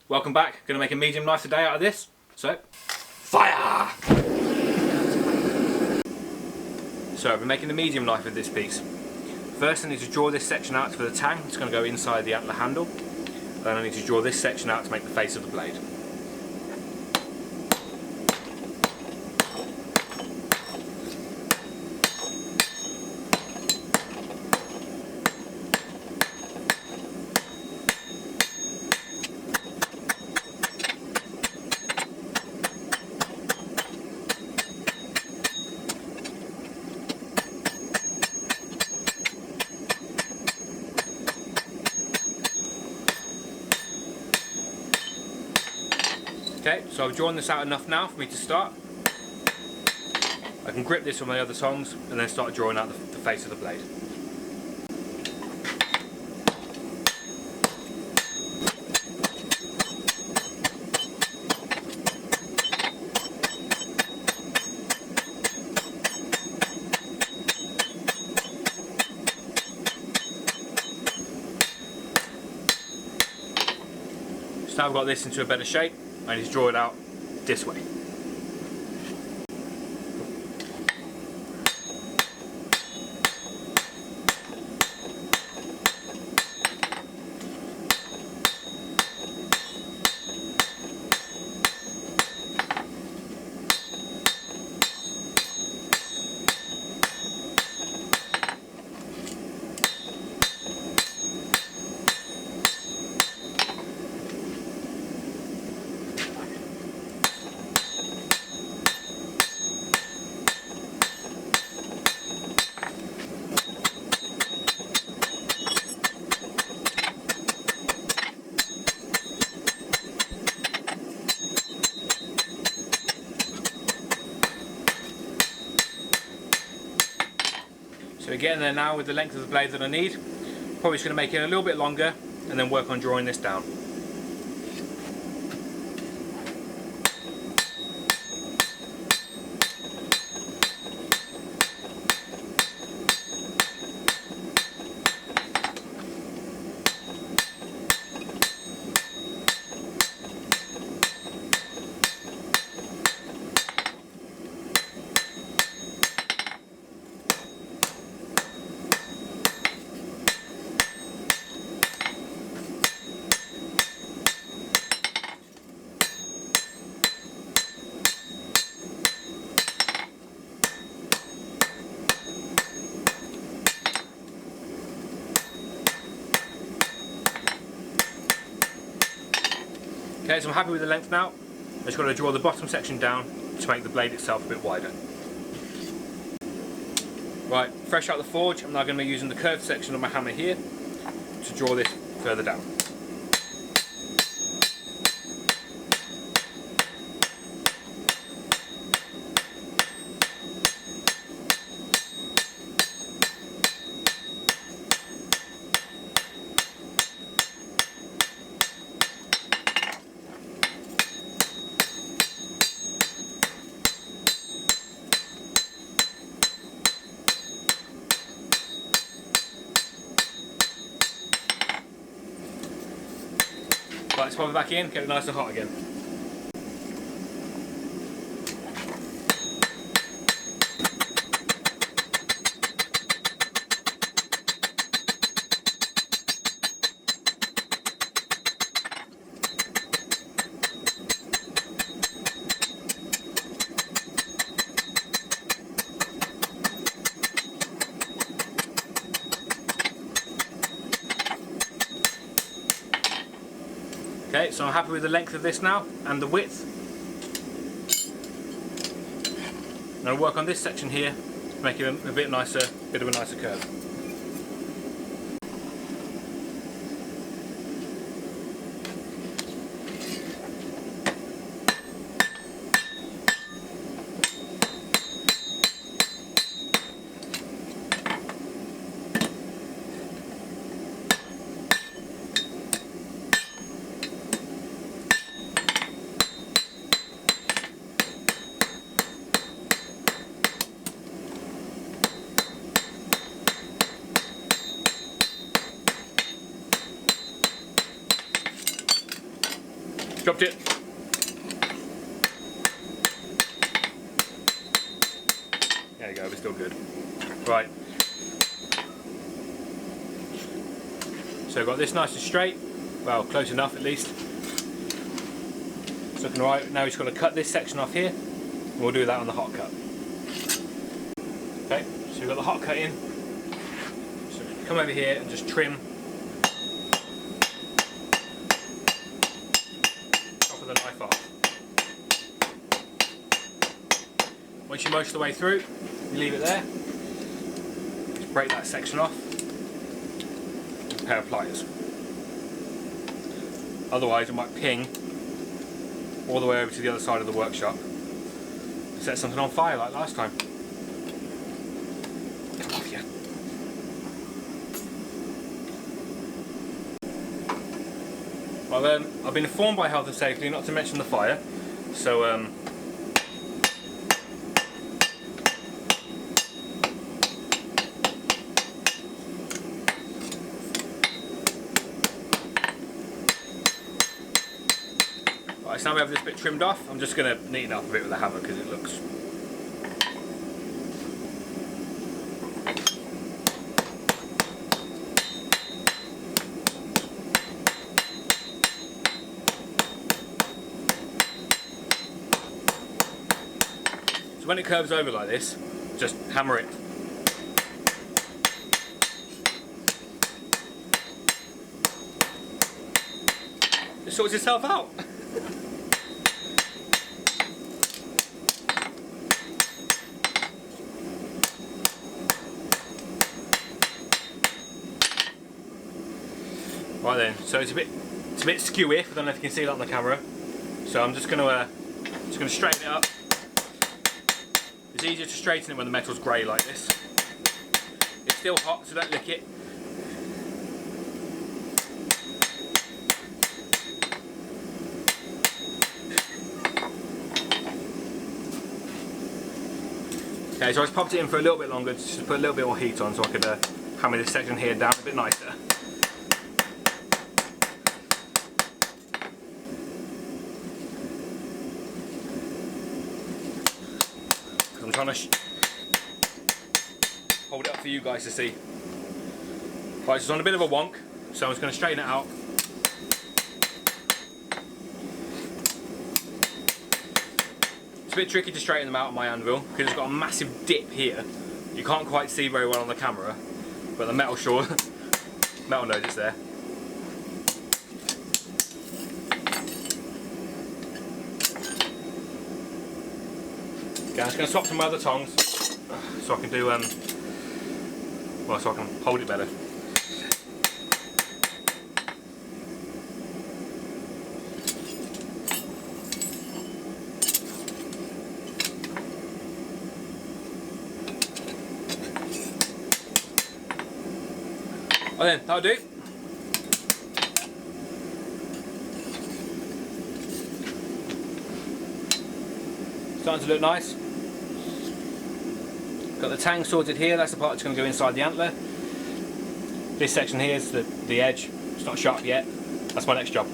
Welcome back. Going to make a medium knife today out of this. So, fire! So I've been making the medium knife with this piece. First I need to draw this section out for the tang. It's going to go inside the antler handle. Then I need to draw this section out to make the face of the blade. Okay, so I've drawn this out enough now for me to start. I can grip this with my other tongs and then start drawing out the face of the blade. So now I've got this into a better shape. I need to draw it out this way. So we're getting there now with the length of the blade that I need. Probably just going to make it a little bit longer and then work on drawing this down. Okay, so I'm happy with the length now. I'm just going to draw the bottom section down to make the blade itself a bit wider. Right, fresh out the forge, I'm now going to be using the curved section of my hammer here to draw this further down. Right, let's pop it back in, get it nice and hot again. Okay, so I'm happy with the length of this now and the width. I'm going to work on this section here to make it a bit nicer, bit of a nicer curve. Dropped it. There you go, we're still good. Right. So I've got this nice and straight. Well, close enough at least. It's looking alright. Now we're just going to cut this section off here. And we'll do that on the hot cut. Okay, so we've got the hot cut in. So come over here and just trim top of the knife off. Once you're most of the way through, you leave it there. Just break that section off. With a pair of pliers. Otherwise, it might ping all the way over to the other side of the workshop. Set something on fire like last time. Come off, yeah. Well, I've been informed by Health and Safety not to mention the fire, so right, so now we have this bit trimmed off. I'm just going to neaten up a bit with a hammer because it looks. So when it curves over like this, just hammer it. It sorts itself out. Right then, so it's a bit skewy. I don't know if you can see that on the camera. So I'm just going to straighten it up. It's easier to straighten it when the metal's grey like this. It's still hot, so don't lick it. Okay, so I just popped it in for a little bit longer, just to put a little bit more heat on, so I could hammer this section here down a bit nicer. I'm trying to hold it up for you guys to see. Right, so it's on a bit of a wonk, so I'm just going to straighten it out. It's a bit tricky to straighten them out on my anvil because it's got a massive dip here. You can't quite see very well on the camera, but the metal knows it's there. Okay, I'm just going to swap to my other tongs so I can do well, so I can hold it better. Well then, that'll do. Starting to look nice. Got the tang sorted here, that's the part that's going to go inside the antler. This section here is the edge, it's not sharp yet, that's my next job.